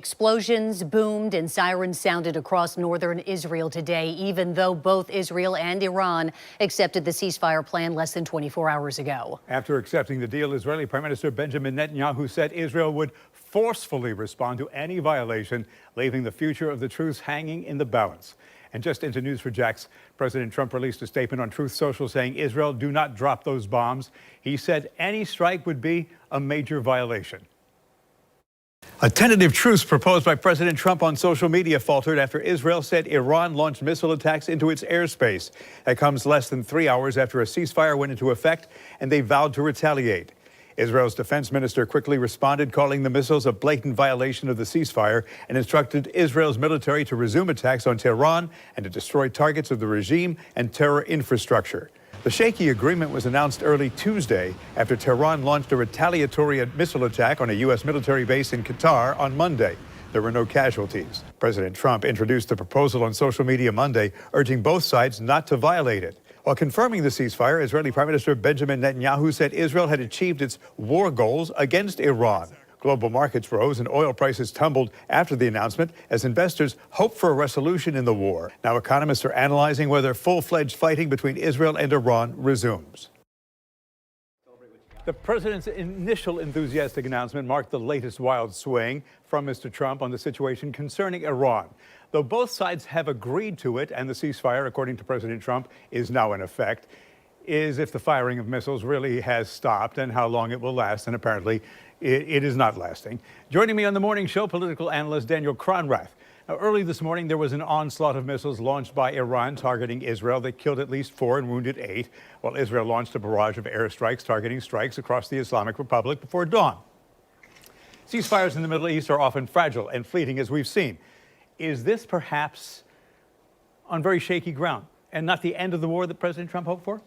Explosions boomed and sirens sounded across northern Israel today, even though both Israel and Iran accepted the ceasefire plan less than 24 hours ago. After accepting the deal, Israeli Prime Minister Benjamin Netanyahu said Israel would forcefully respond to any violation, leaving the future of the truce hanging in the balance. And just into News4Jax, President Trump released a statement on Truth Social saying Israel do not drop those bombs. He said any strike would be a major violation. A tentative truce proposed by President Trump on social media faltered after Israel said Iran launched missile attacks into its airspace. That comes less than 3 hours after a ceasefire went into effect and they vowed to retaliate. Israel's defense minister quickly responded, calling the missiles a blatant violation of the ceasefire and instructed Israel's military to resume attacks on Tehran and to destroy targets of the regime and terror infrastructure. The shaky agreement was announced early Tuesday after Tehran launched a retaliatory missile attack on a U.S. military base in Qatar on Monday. There were no casualties. President Trump introduced the proposal on social media Monday, urging both sides not to violate it. While confirming the ceasefire, Israeli Prime Minister Benjamin Netanyahu said Israel had achieved its war goals against Iran. Global markets rose and oil prices tumbled after the announcement as investors hope for a resolution in the war. Now economists are analyzing whether full-fledged fighting between Israel and Iran resumes. The president's initial enthusiastic announcement marked the latest wild swing from Mr. Trump on the situation concerning Iran. Though both sides have agreed to it and the ceasefire, according to President Trump, is now in effect, is if the firing of missiles really has stopped and how long it will last, and apparently it is not lasting. Joining me on the morning show, political analyst Daniel Cronrath. Now, early this morning, there was an onslaught of missiles launched by Iran targeting Israel that killed at least 4 and wounded 8, while Israel launched a barrage of airstrikes targeting strikes across the Islamic Republic before dawn. Ceasefires in the Middle East are often fragile and fleeting, as we've seen. Is this perhaps on very shaky ground and not the end of the war that President Trump hoped for?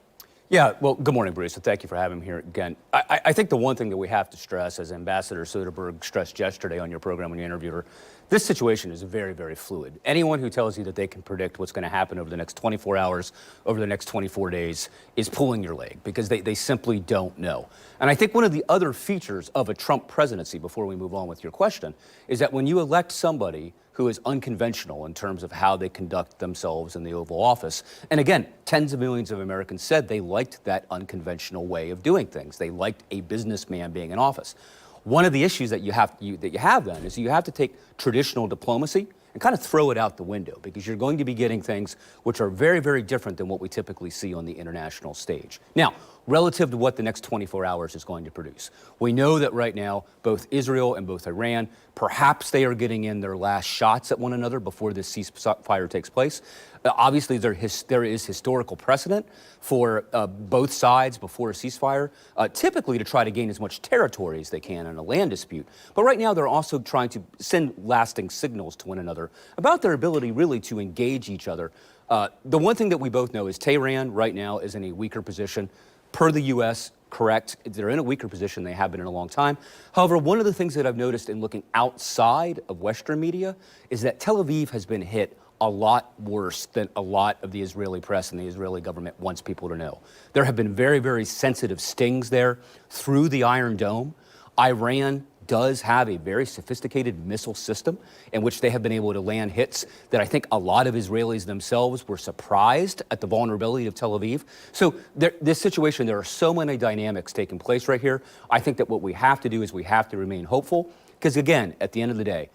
Yeah, well, good morning, Bruce, and thank you for having me here again. I think the one thing that we have to stress, as Ambassador Soderberg stressed yesterday on your program when you interviewed her, this situation is very, very fluid. Anyone who tells you that they can predict what's going to happen over the next 24 hours, over the next 24 days, is pulling your leg, because they simply don't know. And I think one of the other features of a Trump presidency, before we move on with your question, is that when you elect somebody who is unconventional in terms of how they conduct themselves in the Oval Office. And again, tens of millions of Americans said they liked that unconventional way of doing things. They liked a businessman being in office. One of the issues that you have then is you have to take traditional diplomacy and kind of throw it out the window, because you're going to be getting things which are very, very different than what we typically see on the international stage. Now, relative to what the next 24 hours is going to produce, we know that right now, both Israel and both Iran, perhaps they are getting in their last shots at one another before this ceasefire takes place. Obviously, there is historical precedent for both sides before a ceasefire, typically to try to gain as much territory as they can in a land dispute. But right now, they're also trying to send lasting signals to one another about their ability really to engage each other. The one thing that we both know is Tehran right now is in a weaker position. Per the U.S., correct, they're in a weaker position. They have been in a long time. However, one of the things that I've noticed in looking outside of Western media is that Tel Aviv has been hit a lot worse than a lot of the Israeli press and the Israeli government wants people to know. There have been very, very sensitive stings there through the Iron Dome. Iran does have a very sophisticated missile system in which they have been able to land hits that I think a lot of Israelis themselves were surprised at the vulnerability of Tel Aviv. So this situation, there are so many dynamics taking place right here. I think that what we have to do is we have to remain hopeful, because again, at the end of the day,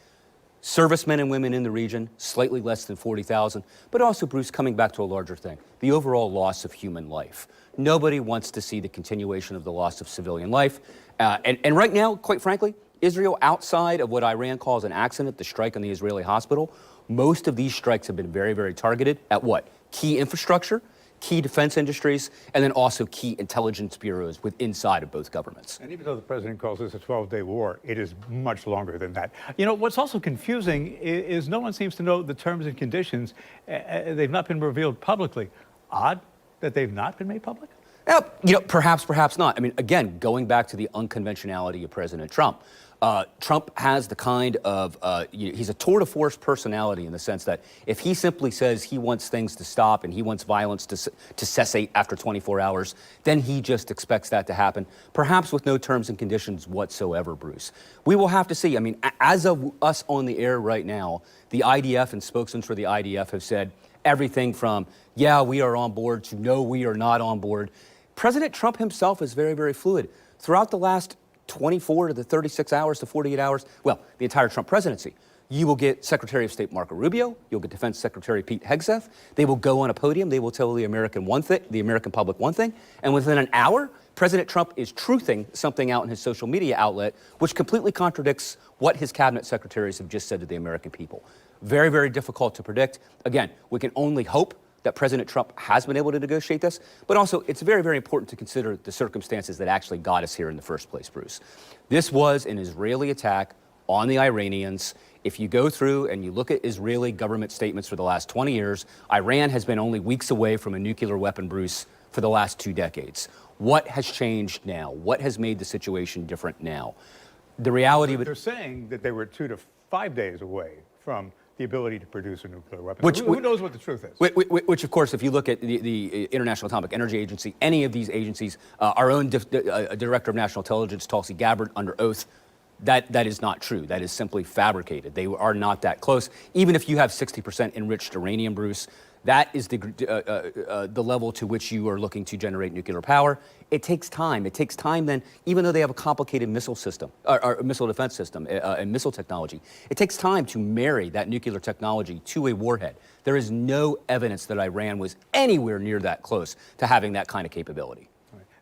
servicemen and women in the region, slightly less than 40,000, but also, Bruce, coming back to a larger thing, the overall loss of human life. Nobody wants to see the continuation of the loss of civilian life. And right now, quite frankly, Israel, outside of what Iran calls an accident, the strike on the Israeli hospital, most of these strikes have been very, very targeted at what? Key infrastructure, key defense industries, and then also key intelligence bureaus inside of both governments. And even though the president calls this a 12-day war, it is much longer than that. You know, what's also confusing is no one seems to know the terms and conditions. They've not been revealed publicly. Odd that they've not been made public? You know, perhaps not. I mean, again, going back to the unconventionality of President Trump, Trump has the kind of, he's a tour de force personality in the sense that if he simply says he wants things to stop and he wants violence to cessate after 24 hours, then he just expects that to happen, perhaps with no terms and conditions whatsoever, Bruce. We will have to see. I mean, as of us on the air right now, the IDF and spokesmen for the IDF have said everything from, yeah, we are on board to no, we are not on board. President Trump himself is very, very fluid. Throughout the last 24 to the 36 hours to 48 hours, well, the entire Trump presidency, you will get Secretary of State Marco Rubio, you'll get Defense Secretary Pete Hegseth. They will go on a podium, they will tell the American public one thing, and within an hour, President Trump is truthing something out in his social media outlet, which completely contradicts what his cabinet secretaries have just said to the American people. Very, very difficult to predict. Again, we can only hope that President Trump has been able to negotiate this, but also it's very, very important to consider the circumstances that actually got us here in the first place, Bruce. This was an Israeli attack on the Iranians. If you go through and you look at Israeli government statements for the last 20 years, Iran has been only weeks away from a nuclear weapon, Bruce, for the last 2 decades. What has changed now? What has made the situation different now? The reality of it— They're saying that they were 2 to 5 days away from the ability to produce a nuclear weapon. Who knows what the truth is? Which, of course, if you look at the International Atomic Energy Agency, any of these agencies, our own Director of National Intelligence, Tulsi Gabbard, under oath, that is not true. That is simply fabricated. They are not that close. Even if you have 60% enriched uranium, Bruce, that is the level to which you are looking to generate nuclear power. It takes time. It takes time then, even though they have a complicated missile system, or missile defense system and missile technology, it takes time to marry that nuclear technology to a warhead. There is no evidence that Iran was anywhere near that close to having that kind of capability.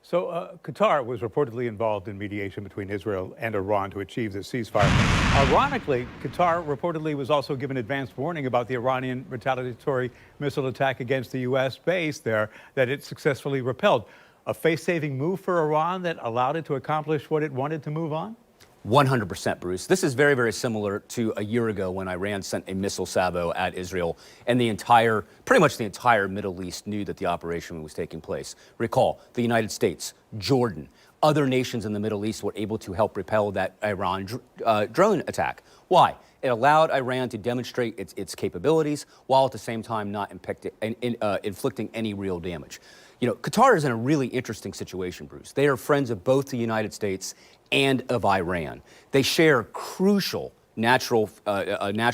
So Qatar was reportedly involved in mediation between Israel and Iran to achieve the ceasefire. Ironically, Qatar reportedly was also given advance warning about the Iranian retaliatory missile attack against the U.S. base there that it successfully repelled. A face-saving move for Iran that allowed it to accomplish what it wanted to move on? 100%, Bruce. This is very, very similar to a year ago when Iran sent a missile salvo at Israel, and pretty much the entire Middle East knew that the operation was taking place. Recall, the United States, Jordan, other nations in the Middle East were able to help repel that Iran drone attack. Why? It allowed Iran to demonstrate its capabilities while at the same time not inflicting any real damage. You know, Qatar is in a really interesting situation, Bruce. They are friends of both the United States and of Iran. They share crucial natural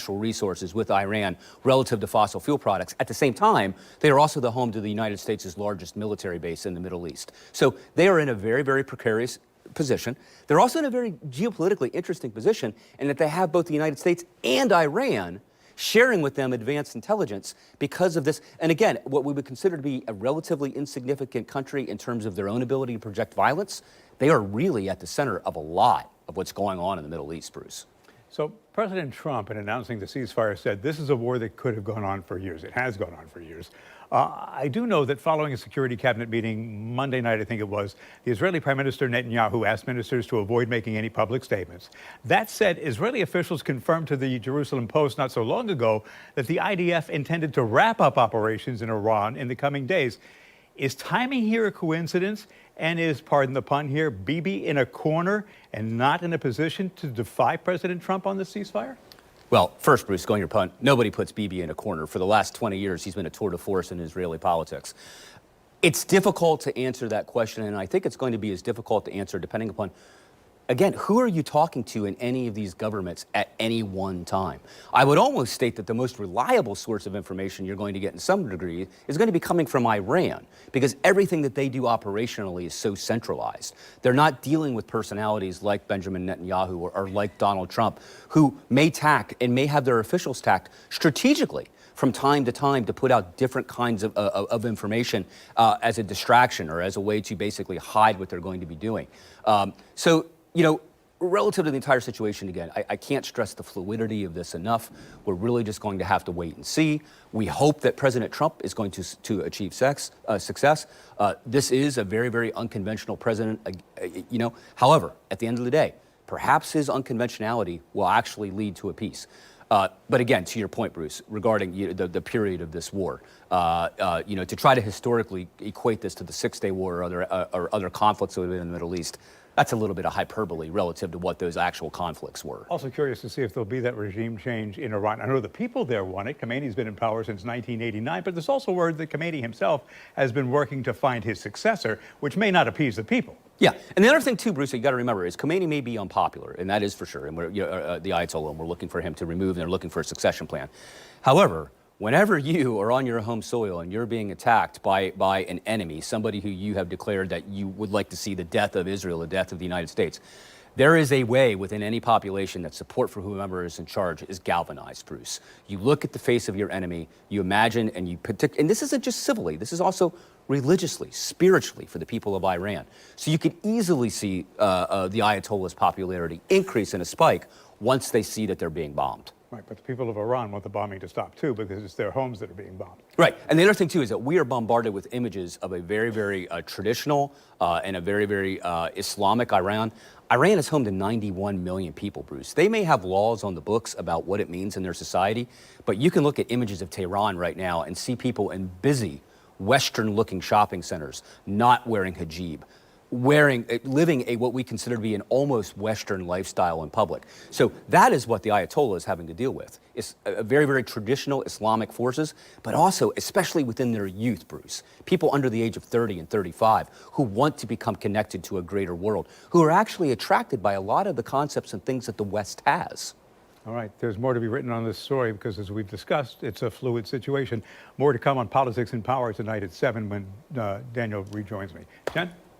resources with Iran relative to fossil fuel products. At the same time, they are also the home to the United States' largest military base in the Middle East. So they are in a very, very precarious position. They're also in a very geopolitically interesting position in that they have both the United States and Iran sharing with them advanced intelligence because of this. And again, what we would consider to be a relatively insignificant country in terms of their own ability to project violence, they are really at the center of a lot of what's going on in the Middle East, Bruce. So President Trump, in announcing the ceasefire, said this is a war that could have gone on for years. It has gone on for years. I do know that following a security cabinet meeting Monday night, I think it was, the Israeli Prime Minister Netanyahu asked ministers to avoid making any public statements. That said, Israeli officials confirmed to the Jerusalem Post not so long ago that the IDF intended to wrap up operations in Iran in the coming days. Is timing here a coincidence? And is, pardon the pun here, Bibi in a corner and not in a position to defy President Trump on the ceasefire? Well, first, Bruce, going your punt, nobody puts Bibi in a corner. For the last 20 years, he's been a tour de force in Israeli politics. It's difficult to answer that question, and I think it's going to be as difficult to answer depending upon, again, who are you talking to in any of these governments at any one time? I would almost state that the most reliable source of information you're going to get in some degree is going to be coming from Iran, because everything that they do operationally is so centralized. They're not dealing with personalities like Benjamin Netanyahu or like Donald Trump, who may tact and may have their officials tact strategically from time to time to put out different kinds of information as a distraction or as a way to basically hide what they're going to be doing. You know, relative to the entire situation, again, I can't stress the fluidity of this enough. We're really just going to have to wait and see. We hope that President Trump is going to achieve success. This is a very, very unconventional president, you know. However, at the end of the day, perhaps his unconventionality will actually lead to a peace. But again, to your point, Bruce, regarding the period of this war, to try to historically equate this to the Six-Day War or other conflicts that have been in the Middle East, that's a little bit of hyperbole relative to what those actual conflicts were. Also curious to see if there'll be that regime change in Iran. I know the people there want it. Khomeini's been in power since 1989, but there's also word that Khomeini himself has been working to find his successor, which may not appease the people. Yeah, and the other thing too, Bruce, that you got to remember is Khomeini may be unpopular, and that is for sure. And we're, the Ayatollah, and we're looking for him to remove, and they're looking for a succession plan. However, whenever you are on your home soil and you're being attacked by an enemy, somebody who you have declared that you would like to see the death of Israel, the death of the United States, there is a way within any population that support for whomever is in charge is galvanized, Bruce. You look at the face of your enemy, you imagine, and and this isn't just civilly, this is also religiously, spiritually for the people of Iran. So you could easily see the Ayatollah's popularity increase in a spike once they see that they're being bombed. Right, but the people of Iran want the bombing to stop too, because it's their homes that are being bombed. Right, and the other thing too is that we are bombarded with images of a very, very traditional and a very, very Islamic Iran. Iran is home to 91 million people, Bruce. They may have laws on the books about what it means in their society, but you can look at images of Tehran right now and see people in busy, Western-looking shopping centers not wearing hijab, living what we consider to be an almost Western lifestyle in public. So that is what the Ayatollah is having to deal with. It's a very, very traditional Islamic forces, but also, especially within their youth, Bruce, people under the age of 30 and 35 who want to become connected to a greater world, who are actually attracted by a lot of the concepts and things that the West has. All right, there's more to be written on this story because, as we've discussed, it's a fluid situation. More to come on Politics and Power tonight at 7 when Daniel rejoins me. Jen?